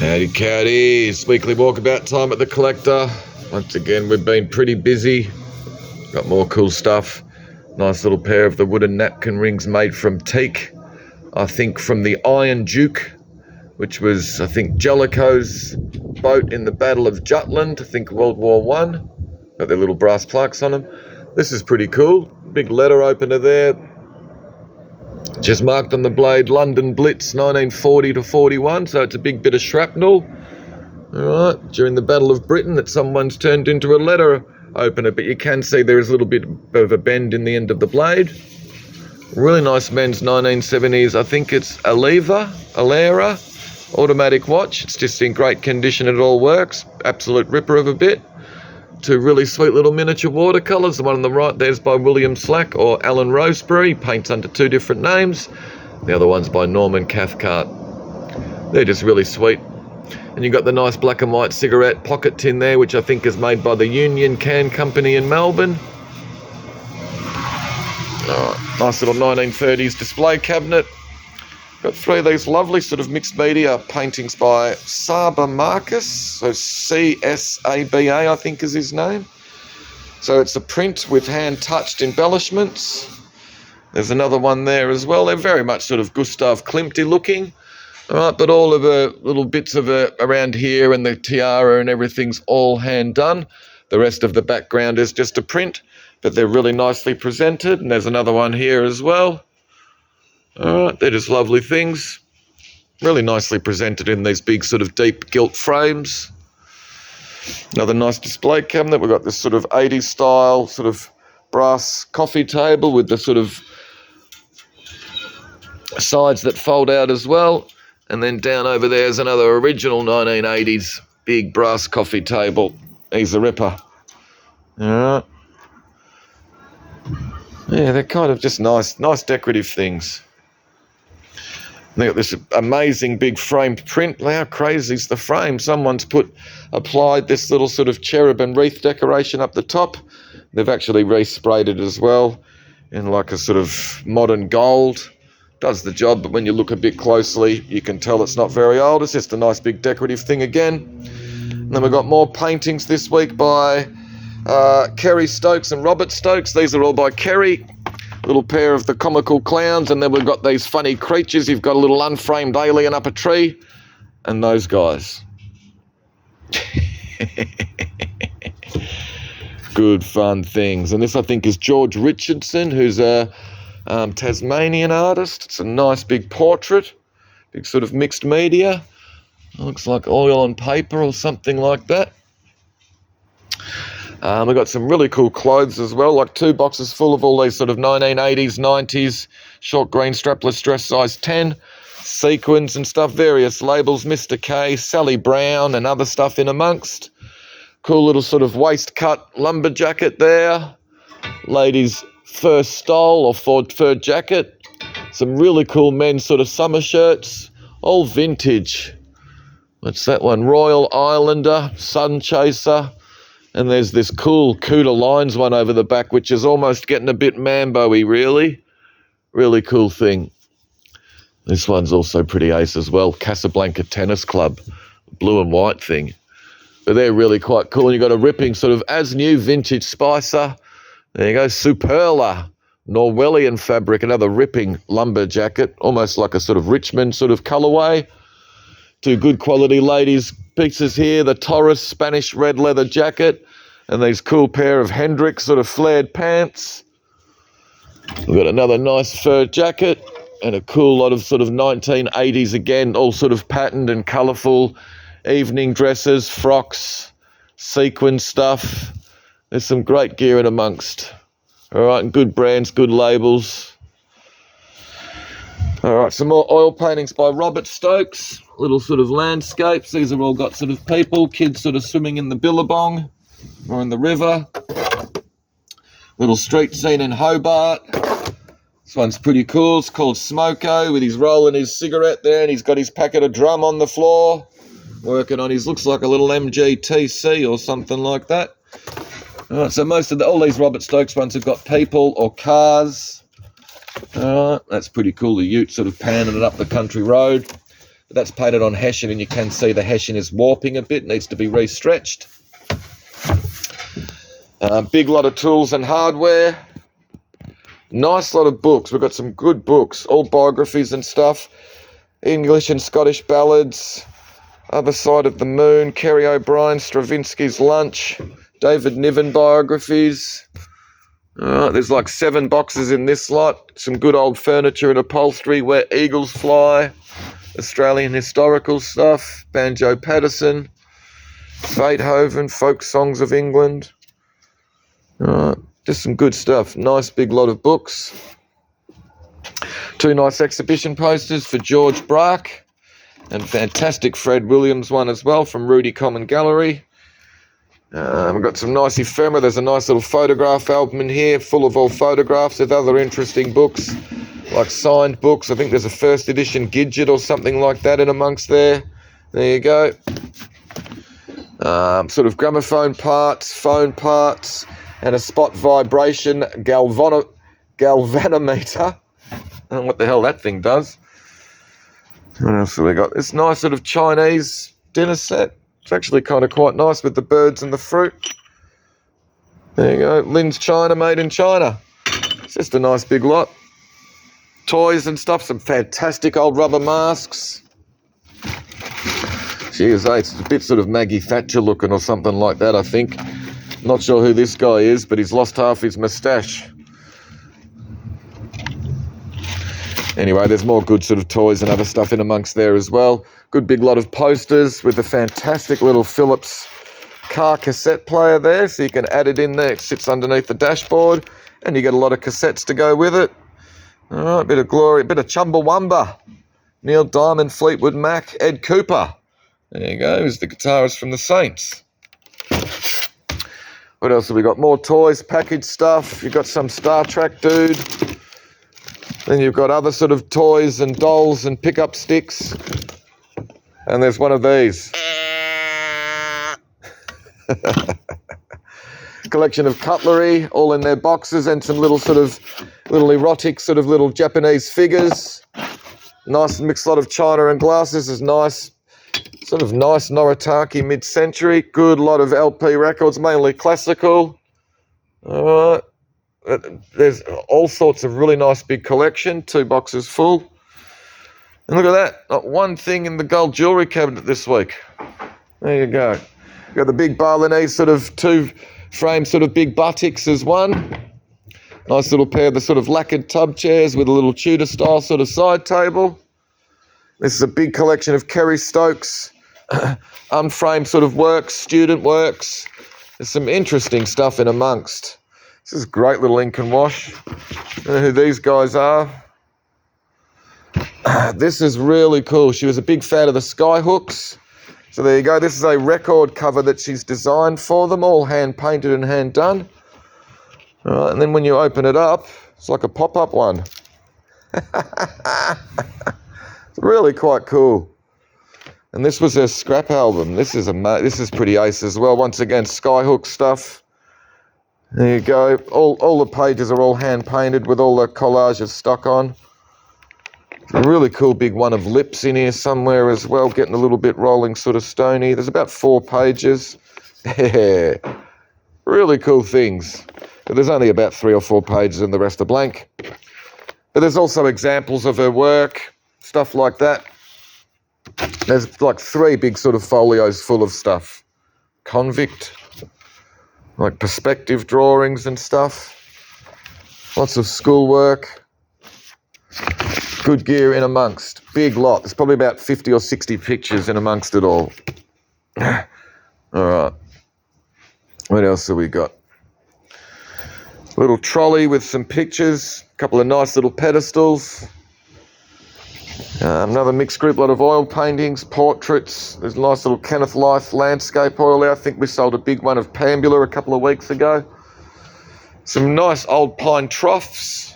Howdy cowdies, weekly walkabout time at the collector. Once again, we've been pretty busy. Got more cool stuff. Nice little pair of the wooden napkin rings made from teak. I think from the Iron Duke, which was, I think, Jellicoe's boat in the Battle of Jutland, I think World War One. Got their little brass plaques on them. This is pretty cool. Big letter opener there. Just marked on the blade, London Blitz, 1940 to 41, so it's a big bit of shrapnel. Alright, during the Battle of Britain that someone's turned into a letter opener, but you can see there is a little bit of a bend in the end of the blade. Really nice men's 1970s, I think it's Alera automatic watch. It's just in great condition, it all works. Absolute ripper of a bit. Two really sweet little miniature watercolours. The one on the right there's by William Slack or Alan Rosebery. Paints under two different names. The other one's by Norman Cathcart. They're just really sweet. And you've got the nice black and white cigarette pocket tin there, which I think is made by the Union Can Company in Melbourne. Nice little 1930s display cabinet. Got three of these lovely sort of mixed media paintings by Saba Marcus, so C-S-A-B-A I think is his name. So it's a print with hand-touched embellishments. There's another one there as well. They're very much sort of Gustav Klimty looking. All right, but all of the little bits of it around here and the tiara and everything's all hand done. The rest of the background is just a print, but they're really nicely presented. And there's another one here as well. Alright, they're just lovely things. Really nicely presented in these big sort of deep gilt frames. Another nice display cabinet. We've got this sort of 80s style sort of brass coffee table with the sort of sides that fold out as well. And then down over there is another original 1980s big brass coffee table. He's a ripper. Alright. Yeah, they're kind of just nice decorative things. They got this amazing big framed print. How crazy is the frame? Someone's applied this little sort of cherub and wreath decoration up the top. They've actually resprayed it as well in like a sort of modern gold. Does the job, but when you look a bit closely, you can tell it's not very old. It's just a nice big decorative thing again. And then we've got more paintings this week by Kerry Stokes and Robert Stokes. These are all by Kerry. Little pair of the comical clowns, and then we've got these funny creatures. You've got a little unframed alien up a tree, and those guys. Good fun things. And this I think is George Richardson, who's a Tasmanian artist. It's a nice big portrait, big sort of mixed media. Looks like oil on paper or something like that. We've got some really cool clothes as well, like 2 boxes full of all these sort of 1980s, 90s, short green strapless dress size 10, sequins and stuff, various labels, Mr. K, Sally Brown and other stuff in amongst. Cool little sort of waistcut lumber jacket there. Ladies' fur stole or fur jacket. Some really cool men's sort of summer shirts, all vintage. What's that one? Royal Islander, Sun Chaser. And there's this cool Cooter Lines one over the back, which is almost getting a bit Mambo-y, really. Really cool thing. This one's also pretty ace as well. Casablanca Tennis Club, blue and white thing. But they're really quite cool. And you've got a ripping sort of as-new vintage Spicer. There you go, Superla, Norwellian fabric, another ripping lumber jacket, almost like a sort of Richmond sort of colourway. 2 good quality ladies pieces here, the Taurus Spanish red leather jacket and these cool pair of Hendrix sort of flared pants. We've got another nice fur jacket and a cool lot of sort of 1980s again, all sort of patterned and colourful evening dresses, frocks, sequin stuff. There's some great gear in amongst. All right, and good brands, good labels. All right, some more oil paintings by Robert Stokes. Little sort of landscapes. These have all got sort of people, kids sort of swimming in the billabong or in the river. Little street scene in Hobart. This one's pretty cool. It's called Smoko, with his rolling his cigarette there, and he's got his packet of drum on the floor, working on his, looks like a little MGTC or something like that. All right, so most of all these Robert Stokes ones have got people or cars. All right, that's pretty cool. The ute sort of panning it up the country road. But that's painted on hessian, and you can see the hessian is warping a bit, needs to be re-stretched. Big lot of tools and hardware. Nice lot of books. We've got some good books, all biographies and stuff. English and Scottish ballads. Other Side of the Moon, Kerry O'Brien, Stravinsky's Lunch, David Niven biographies. There's like 7 boxes in this lot. Some good old furniture and upholstery, Where Eagles Fly, Australian historical stuff, Banjo Patterson, Beethoven, Folk Songs of England. Just some good stuff. Nice big lot of books. 2 nice exhibition posters for George Braque. And fantastic Fred Williams one as well from Rudy Common Gallery. We've got some nice ephemera. There's a nice little photograph album in here full of all photographs with other interesting books, like signed books. I think there's a first edition Gidget or something like that in amongst there. There you go. Sort of gramophone parts, phone parts, and a spot vibration galvanometer. I don't know what the hell that thing does. What else have we got? This nice sort of Chinese dinner set. It's actually kind of quite nice with the birds and the fruit. There you go. Lin's China, made in China. It's just a nice big lot. Toys and stuff. Some fantastic old rubber masks. Cheers, it's a bit sort of Maggie Thatcher looking or something like that, I think. Not sure who this guy is, but he's lost half his moustache. Anyway, there's more good sort of toys and other stuff in amongst there as well. Good big lot of posters with a fantastic little Philips car cassette player there, so you can add it in there. It sits underneath the dashboard, and you get a lot of cassettes to go with it. All right, bit of glory, bit of Chumbawamba. Neil Diamond, Fleetwood Mac, Ed Cooper. There you go, he's the guitarist from the Saints. What else have we got? More toys, packaged stuff. You've got some Star Trek dude. Then you've got other sort of toys and dolls and pickup sticks. And there's one of these. Collection of cutlery, all in their boxes, and some little erotic little Japanese figures. Nice mixed lot of china and glasses. Is nice, nice Noritake mid-century. Good lot of LP records, mainly classical. All right. There's all sorts of really nice big collection, 2 boxes full. And look at that, not one thing in the gold jewellery cabinet this week. There you go. You've got the big Balinese 2-frame big buttocks as one. Nice little pair of the lacquered tub chairs with a little Tudor style side table. This is a big collection of Kerry Stokes, unframed works, student works. There's some interesting stuff in amongst. This is a great little ink and wash. I don't know who these guys are. This is really cool. She was a big fan of the Skyhooks. So there you go. This is a record cover that she's designed for them, all hand painted and hand done. All right, and then when you open it up, it's like a pop-up one. It's really quite cool. And this was her scrap album. This is pretty ace as well. Once again, Skyhook stuff. There you go. All the pages are all hand painted with all the collages stuck on. A really cool big one of lips in here somewhere as well, getting a little bit rolling stony. There's about 4 pages. Yeah. Really cool things. But there's only about 3 or 4 pages and the rest are blank. But there's also examples of her work, stuff like that. There's like 3 big folios full of stuff. Convict. Like perspective drawings and stuff. Lots of schoolwork. Good gear in amongst. Big lot. There's probably about 50 or 60 pictures in amongst it all. All right. What else have we got? Little trolley with some pictures. A couple of nice little pedestals. Another mixed group, lot of oil paintings, portraits. There's a nice little Kenneth Lyth landscape oil there. I think we sold a big one of Pambula a couple of weeks ago. Some nice old pine troughs.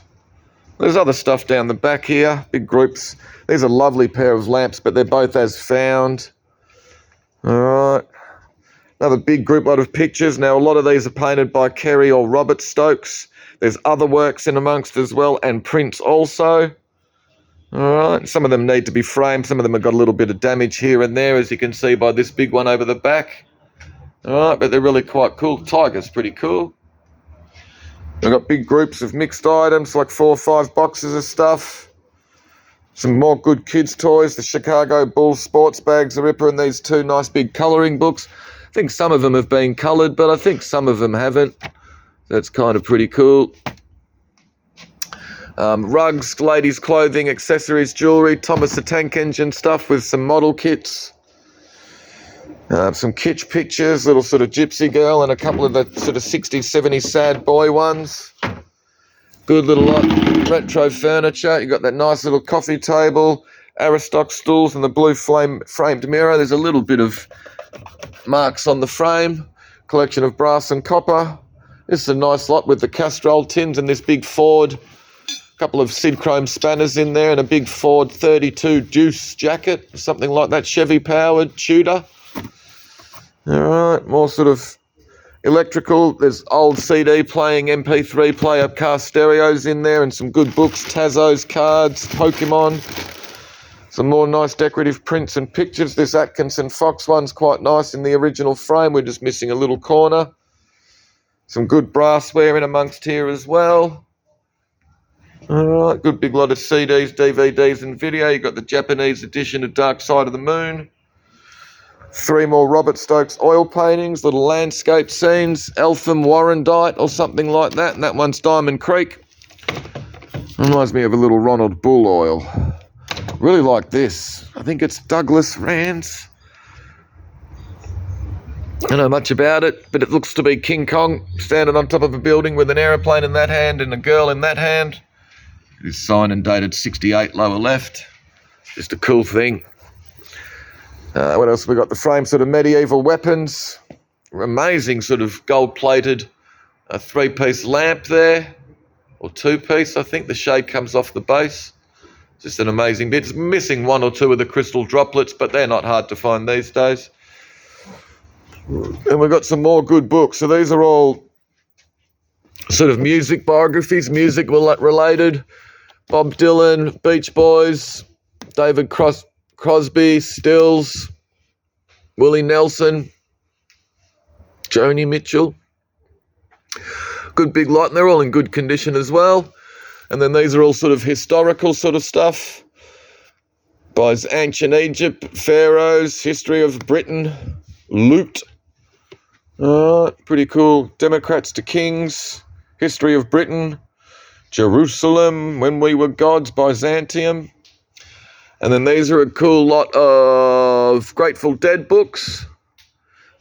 There's other stuff down the back here, big groups. These are a lovely pair of lamps, but they're both as found. All right. Another big group, lot of pictures. Now, a lot of these are painted by Kerry or Robert Stokes. There's other works in amongst as well, and prints also. All right, some of them need to be framed. Some of them have got a little bit of damage here and there, as you can see by this big one over the back. All right, but they're really quite cool. Tiger's pretty cool. We've got big groups of mixed items, like 4 or 5 boxes of stuff. Some more good kids' toys, the Chicago Bulls sports bags, the Ripper, and these 2 nice big colouring books. I think some of them have been coloured, but I think some of them haven't. That's kind of pretty cool. Rugs, ladies' clothing, accessories, jewellery, Thomas the Tank Engine stuff with some model kits. Some kitsch pictures, little sort of gypsy girl, and a couple of the sort of 60s, 70s sad boy ones. Good little lot, retro furniture. You got that nice little coffee table, Aristoc stools, and the blue framed mirror. There's a little bit of marks on the frame. Collection of brass and copper. This is a nice lot with the Castrol tins and this big Ford. A couple of Sid Chrome spanners in there and a big Ford 32 Deuce jacket, something like that, Chevy powered Tudor. All right, more sort of electrical. There's old CD playing, MP3 player, car stereos in there, and some good books, Tazos, cards, Pokemon. Some more nice decorative prints and pictures. This Atkinson Fox one's quite nice in the original frame. We're just missing a little corner. Some good brassware in amongst here as well. All right, good big lot of CDs, DVDs and video. You've got the Japanese edition of Dark Side of the Moon. 3 more Robert Stokes oil paintings, little landscape scenes, Eltham Warrandyte or something like that. And that one's Diamond Creek. Reminds me of a little Ronald Bull oil. Really like this. I think it's Douglas Rand's. I don't know much about it, but it looks to be King Kong standing on top of a building with an aeroplane in that hand and a girl in that hand. It is signed and dated 68 lower left. Just a cool thing. What else have we got? The frame sort of medieval weapons. Amazing sort of gold-plated 3-piece lamp there. Or 2-piece, I think. The shade comes off the base. Just an amazing bit. It's missing 1 or 2 of the crystal droplets, but they're not hard to find these days. And we've got some more good books. So these are all sort of music biographies, music related. Bob Dylan, Beach Boys, David Crosby, Stills, Willie Nelson, Joni Mitchell. Good big lot, and they're all in good condition as well. And then these are all sort of historical sort of stuff. By Ancient Egypt, Pharaohs, History of Britain, Loot. Pretty cool. Democrats to Kings, History of Britain, Jerusalem, When We Were Gods, Byzantium. And then these are a cool lot of Grateful Dead books.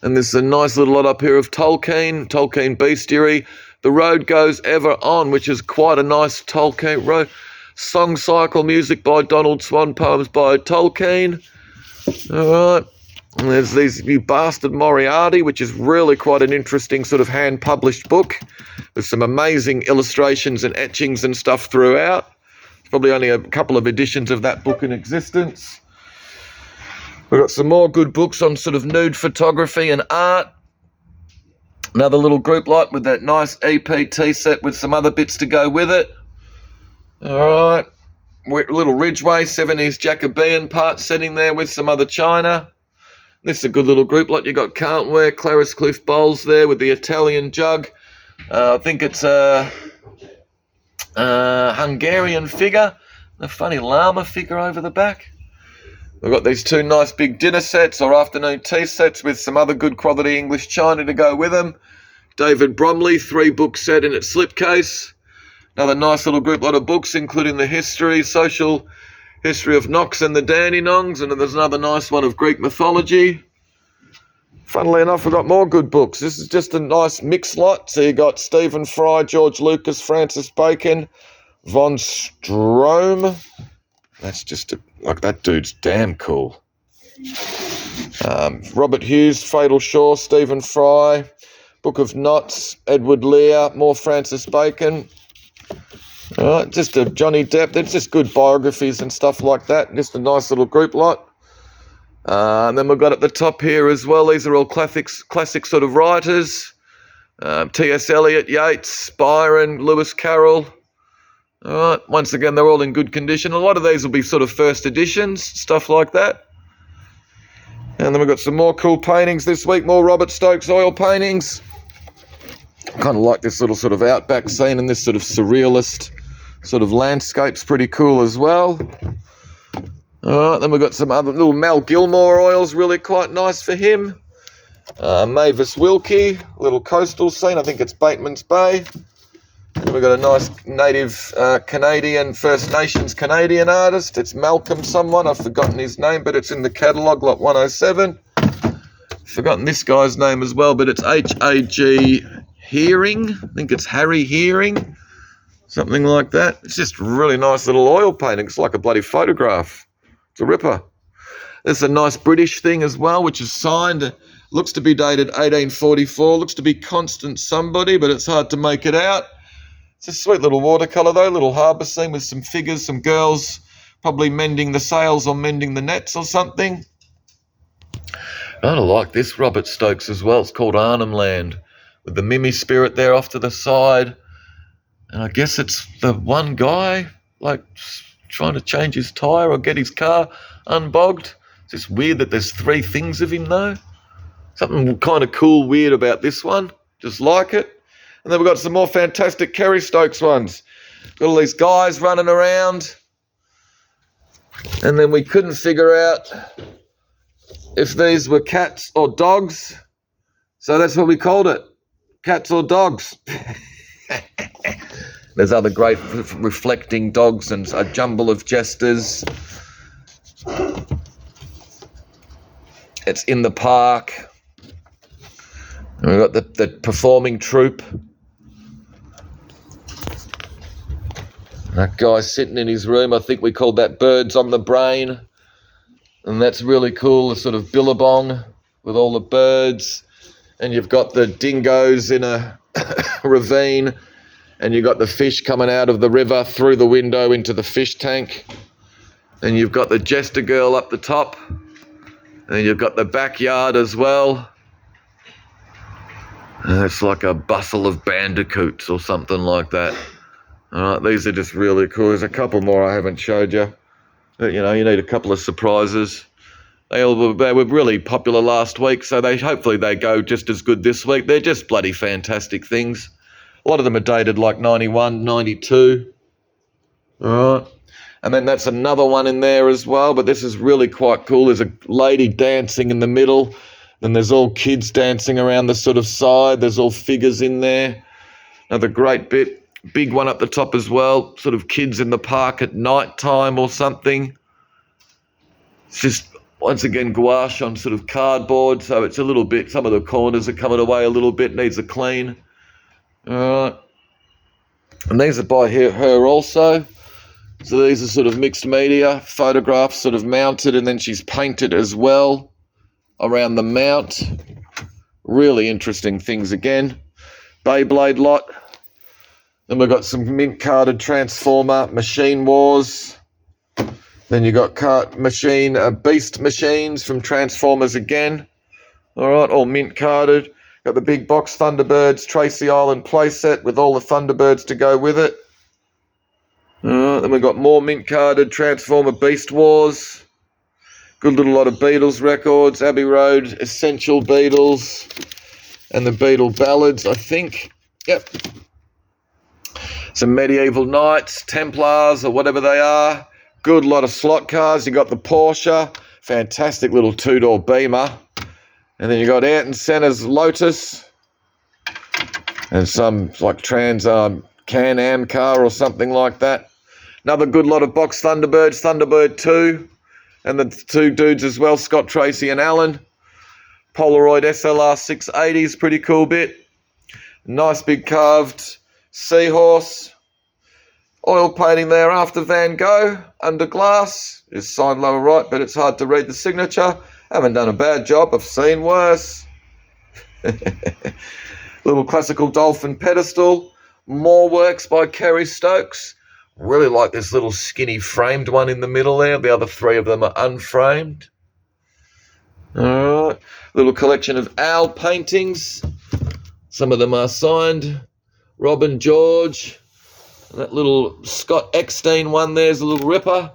And there's a nice little lot up here of Tolkien Bestiary. The Road Goes Ever On, which is quite a nice Tolkien road. Song Cycle, music by Donald Swan, poems by Tolkien. All right. And there's these You Bastard Moriarty, which is really quite an interesting sort of hand-published book. There's some amazing illustrations and etchings and stuff throughout. There's probably only a couple of editions of that book in existence. We've got some more good books on sort of nude photography and art. Another little group lot with that nice EPT set with some other bits to go with it. All right. Little Ridgeway, 70s Jacobean part setting there with some other china. This is a good little group lot. You got Can't Wear, Clarice Cliff bowls there with the Italian jug. I think it's a Hungarian figure. A funny llama figure over the back. We've got these 2 nice big dinner sets or afternoon tea sets with some other good quality English china to go with them. David Bromley, 3-book set in its slipcase. Another nice little group lot of books, including the social history of Knox and the Dandenongs, and then there's another nice one of Greek mythology. Funnily enough, we've got more good books. This is just a nice mixed lot. So you got Stephen Fry, George Lucas, Francis Bacon, Von Strohm. That's just that dude's damn cool. Robert Hughes, Fatal Shore, Stephen Fry, Book of Knots, Edward Lear, more Francis Bacon. Just a Johnny Depp. There's just good biographies and stuff like that. Just a nice little group lot. And then we've got at the top here as well, these are all classic sort of writers. T.S. Eliot, Yeats, Byron, Lewis Carroll. All right, once again, they're all in good condition. A lot of these will be sort of first editions, stuff like that. And then we've got some more cool paintings this week, more Robert Stokes oil paintings. Kind of like this little sort of outback scene and this sort of surrealist sort of landscape's pretty cool as well. All right, then we've got some other little Mel Gilmore oils, really quite nice for him. Mavis Wilkie, little coastal scene, I think it's Bateman's Bay. And we've got a nice native Canadian, First Nations Canadian artist. It's Malcolm someone, I've forgotten his name, but it's in the catalogue, lot 107. Forgotten this guy's name as well, but it's H.A.G. Hearing. I think it's Harry Hearing, something like that. It's just a really nice little oil painting. It's like a bloody photograph. It's a ripper. There's a nice British thing as well, which is signed. Looks to be dated 1844. Looks to be Constant somebody, but it's hard to make it out. It's a sweet little watercolour though, little harbour scene with some figures, some girls probably mending the sails or mending the nets or something. I like this Robert Stokes as well. It's called Arnhem Land, with the Mimi spirit there off to the side. And I guess it's the one guy, like, trying to change his tyre or get his car unbogged. It's just weird that there's three things of him though. Something kind of cool, weird about this one. Just like it. And then we've got some more fantastic Kerry Stokes ones. Got all these guys running around. And then we couldn't figure out if these were cats or dogs. So that's what we called it. Cats or dogs. There's other great reflecting dogs and a jumble of jesters. It's in the park. And we've got the performing troupe. That guy sitting in his room, I think we called that Birds on the Brain. And that's really cool, the sort of billabong with all the birds. And you've got the dingoes in a ravine. And you've got the fish coming out of the river through the window into the fish tank. And you've got the jester girl up the top. And you've got the backyard as well. And it's like a bustle of bandicoots or something like that. All right, these are just really cool. There's a couple more I haven't showed you. But, you know, you need a couple of surprises. They were really popular last week, so hopefully they go just as good this week. They're just bloody fantastic things. A lot of them are dated like 91, 92. All right. And then that's another one in there as well, but this is really quite cool. There's a lady dancing in the middle. Then there's all kids dancing around the sort of side. There's all figures in there. Another great bit. Big one up the top as well. Sort of kids in the park at night time or something. It's just, once again, gouache on sort of cardboard. So it's a little bit, some of the corners are coming away a little bit. Needs a clean. And these are by her also. So these are sort of mixed media. Photographs sort of mounted, and then she's painted as well around the mount. Really interesting things again. Beyblade lot. Then we've got some mint-carded Transformer Machine Wars. Then you've got Beast Machines from Transformers again. All right, all mint-carded. Got the big box Thunderbirds Tracy Island playset with all the Thunderbirds to go with it. Then we've got more mint-carded Transformer Beast Wars. Good little lot of Beatles records. Abbey Road Essential Beatles. And the Beatle Ballads, I think. Yep. Some Medieval Knights, Templars, or whatever they are. Good lot of slot cars. You got the Porsche. Fantastic little two-door Beamer. And then you got Ayrton Senna's Lotus. And some like Can-Am car or something like that. Another good lot of box Thunderbirds, Thunderbird 2. And the two dudes as well, Scott Tracy and Alan. Polaroid SLR 680s, pretty cool bit. Nice big carved seahorse. Oil painting there after Van Gogh, under glass. It's signed lower right, but it's hard to read the signature. Haven't done a bad job, I've seen worse. Little classical dolphin pedestal. More works by Kerry Stokes. Really like this little skinny framed one in the middle there. The other three of them are unframed. All right. Little collection of owl paintings. Some of them are signed. Robin George. That little Scott Eckstein one there's a little ripper.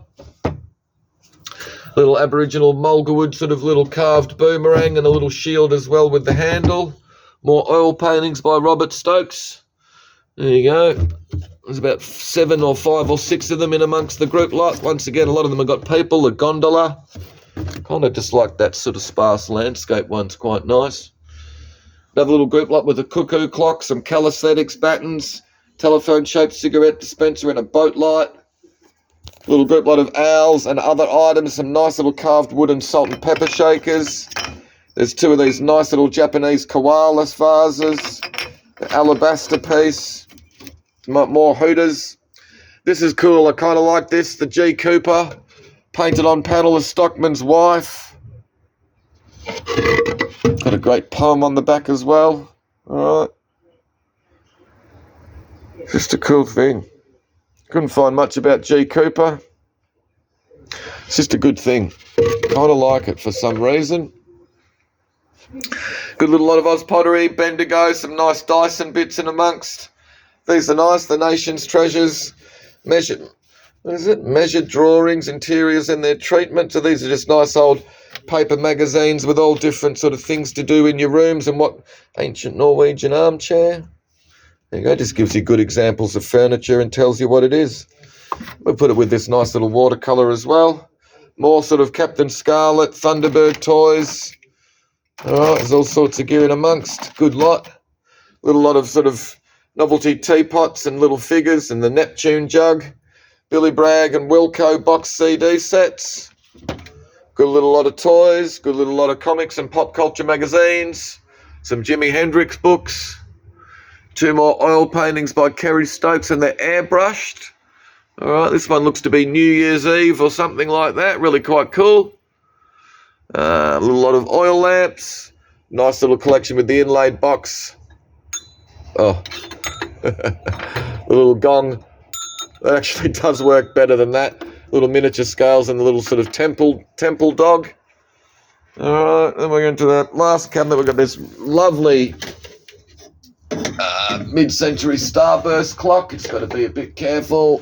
Little Aboriginal mulgawood sort of little carved boomerang and a little shield as well with the handle. More oil paintings by Robert Stokes. There you go. There's about 7 or 5 or 6 of them in amongst the group lot. Once again, a lot of them have got people, the gondola. Kind of just like that sort of sparse landscape one's quite nice. Another little group lot with a cuckoo clock, some calisthenics battens, telephone-shaped cigarette dispenser and a boat light. Little group lot of owls and other items, some nice little carved wooden salt and pepper shakers. There's 2 of these nice little Japanese koala vases, the alabaster piece, more hooters. This is cool, I kind of like this, the G. Cooper, painted on panel of Stockman's wife. Got a great poem on the back as well. Alright. Just a cool thing. Couldn't find much about G. Cooper. It's just a good thing. Kind of like it for some reason. Good little lot of Oz pottery, Bendigo, some nice Dyson bits in amongst. These are nice, the nation's treasures. Measured drawings, interiors and their treatment. So these are just nice old paper magazines with all different sort of things to do in your rooms. And what ancient Norwegian armchair. There you go, just gives you good examples of furniture and tells you what it is. We'll put it with this nice little watercolour as well. More sort of Captain Scarlet, Thunderbird toys. Alright, there's all sorts of gear in amongst. Good lot. Little lot of sort of novelty teapots and little figures and the Neptune jug. Billy Bragg and Wilco box CD sets. Good little lot of toys. Good little lot of comics and pop culture magazines. Some Jimi Hendrix books. 2 more oil paintings by Kerry Stokes and they're airbrushed. Alright, this one looks to be New Year's Eve or something like that. Really quite cool. A little lot of oil lamps. Nice little collection with the inlaid box. Oh. The little gong. That actually does work better than that. Little miniature scales and the little sort of temple dog. Alright, then we're into that last cabinet. We've got this lovely mid-century starburst clock. It's got to be a bit careful.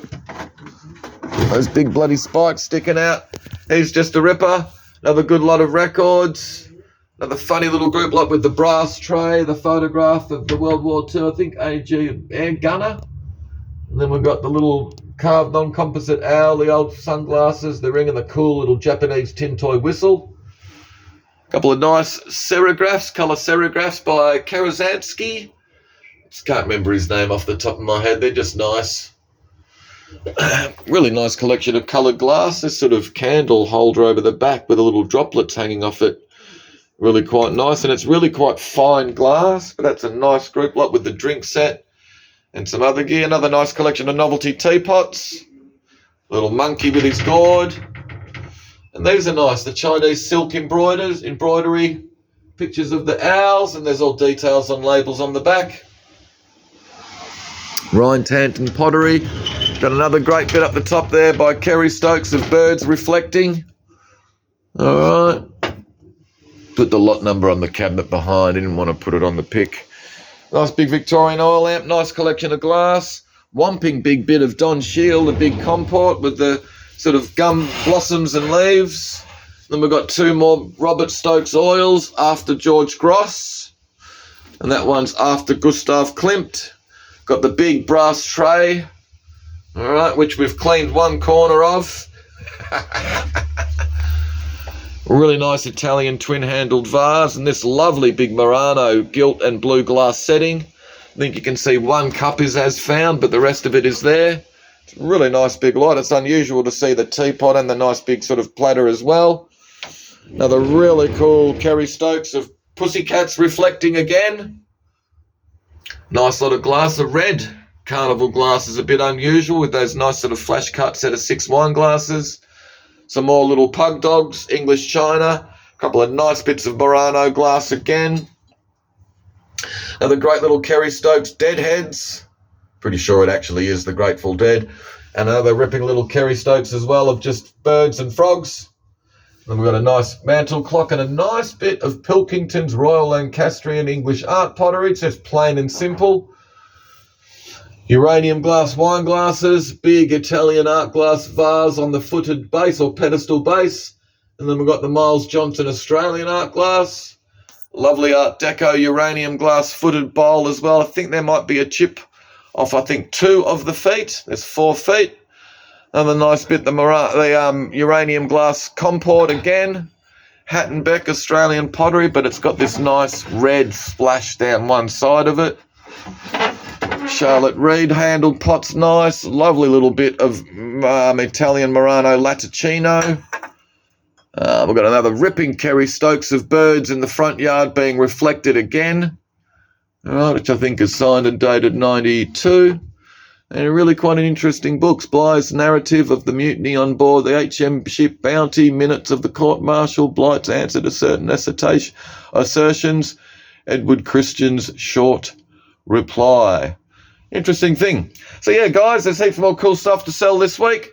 Those big bloody spikes sticking out. He's just a ripper. Another good lot of records. Another funny little group lot with the brass tray, the photograph of the World War II, I think, AG air gunner. And then we've got the little carved non-composite owl, the old sunglasses, the ring and the cool little Japanese tin toy whistle. A couple of nice serigraphs, colour serigraphs by Karazansky. Just can't remember his name off the top of my head. They're just nice. Really nice collection of coloured glass. This sort of candle holder over the back with a little droplets hanging off it. Really quite nice. And it's really quite fine glass. But that's a nice group lot with the drink set and some other gear. Another nice collection of novelty teapots. Little monkey with his gourd. And these are nice. The Chinese silk embroidery. Pictures of the owls. And there's all details on labels on the back. Ryan Tanton pottery. Got another great bit up the top there by Kerry Stokes of birds reflecting. Alright. Put the lot number on the cabinet behind. Didn't want to put it on the pick. Nice big Victorian oil lamp. Nice collection of glass. Whomping big bit of Don Shield, a big comport with the sort of gum blossoms and leaves. Then we've got 2 more Robert Stokes oils after George Gross. And that one's after Gustav Klimt. Got the big brass tray, all right, which we've cleaned one corner of. Really nice Italian twin-handled vase and this lovely big Murano gilt and blue glass setting. I think you can see one cup is as found, but the rest of it is there. It's a really nice big lot. It's unusual to see the teapot and the nice big sort of platter as well. Another really cool Kerry Stokes of pussycats reflecting again. Nice lot of glass. The red carnival glass is a bit unusual with those nice sort of flash cut set of 6 wine glasses. Some more little pug dogs, English china. A couple of nice bits of Murano glass again. Another great little Kerry Stokes deadheads. Pretty sure it actually is the Grateful Dead. And another ripping little Kerry Stokes as well of just birds and frogs. Then we've got a nice mantle clock and a nice bit of Pilkington's Royal Lancastrian English art pottery. It's just plain and simple. Uranium glass wine glasses, big Italian art glass vase on the footed base or pedestal base. And then we've got the Miles Johnson Australian art glass. Lovely Art Deco uranium glass footed bowl as well. I think there might be a chip off, I think, 2 of the feet. There's 4 feet. Another nice bit, the uranium glass comport again. Hattenbeck Australian pottery, but it's got this nice red splash down one side of it. Charlotte Reed handled pot's nice. Lovely little bit of Italian Murano Latticino. We've got another ripping Kerry Stokes of birds in the front yard being reflected again, which I think is signed and dated 92. And really quite an interesting book. Blythe's narrative of the mutiny on board the HM ship Bounty, minutes of the court-martial, Blight's answer to certain assertions, Edward Christian's short reply. Interesting thing. So yeah, guys, there's heaps more cool stuff to sell this week.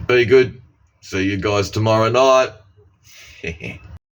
Be good. See you guys tomorrow night.